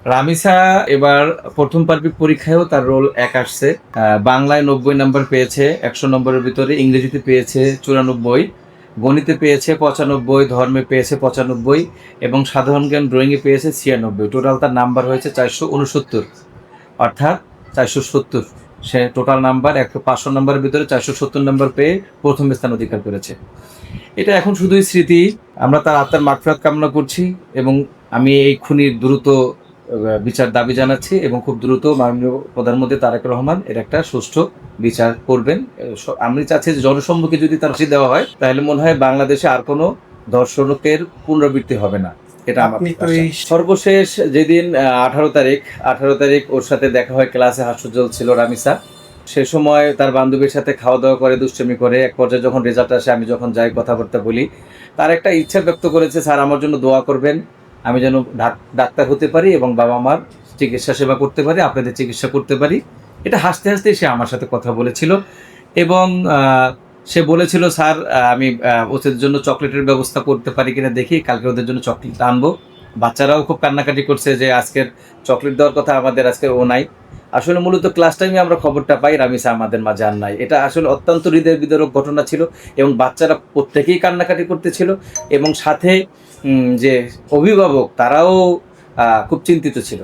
রামিসা এবার প্রথম পার্বিক পরীক্ষায়ও তার রোল এক আসছে। বাংলায় 90 নম্বর পেয়েছে 100 নম্বরের ভিতরে, ইংরেজিতে পেয়েছে 94, গণিতে পেয়েছে 95, ধর্মে পেয়েছে 95 এবং সাধারণ জ্ঞান ড্রয়িংয়ে পেয়েছে 96। টোটাল তার নাম্বার হয়েছে 469, অর্থাৎ 470। সে টোটাল নাম্বার 500 নম্বরের ভিতরে 470 নম্বর পেয়ে প্রথম স্থান অধিকার করেছে। এটা এখন শুধুই স্মৃতি। আমরা তার আত্মার মাগফিরাত কামনা করছি এবং আমি এই খুনির দ্রুত বিচার দাবি জানাচ্ছি এবং খুব দ্রুত মাননীয় প্রধানমন্ত্রী তারেক রহমান এর একটা সুষ্ঠু বিচার করবেন। আমি চাচ্ছি যে জনসম্মুখে যদি তার ফাঁসি দেওয়া হয় তাহলে মনে হয় বাংলাদেশে আর কোনো ধর্ষণের পুনরাবৃত্তি হবে না। এটা আমার সর্বশেষ যেদিন 18 তারিখ ওর সাথে দেখা হয়, ক্লাসে হাস্যোজ্জ্বল ছিল রামিসা। সে সময় তার বান্ধবীর সাথে খাওয়া দাওয়া করে, দুষ্টুমি করে। এক পর্যায়ে যখন রেজাল্ট আসে, আমি যখন যাই কথাবার্তা বলি, তার একটা ইচ্ছা ব্যক্ত করেছে, স্যার আমার জন্য দোয়া করবেন, আমি যেন ডাক্তার হতে পারি এবং বাবা মার চিকিৎসা সেবা করতে পারি, আপনাদের চিকিৎসা করতে পারি। এটা হাসতে হাসতে সে আমার সাথে কথা বলেছিল এবং সে বলেছিল, স্যার আমি ওদের জন্য চকলেটের ব্যবস্থা করতে পারি কিনা দেখি, কালকে ওদের জন্য চকলেট আনবো। বাচ্চারাও খুব কান্নাকাটি করছে যে আজকের চকলেট দেওয়ার কথা আমাদের, আজকে ও নাই। আসলে মূলত ক্লাস টাইমে আমরা খবরটা পাই রামিসা আমাদের মাঝে আর নাই। এটা আসলে অত্যন্ত হৃদয় বিদারক ঘটনা ছিল এবং বাচ্চারা প্রত্যেকেই কান্নাকাটি করতেছিল এবং সাথে যে অভিভাবক তারাও খুব চিন্তিত ছিল।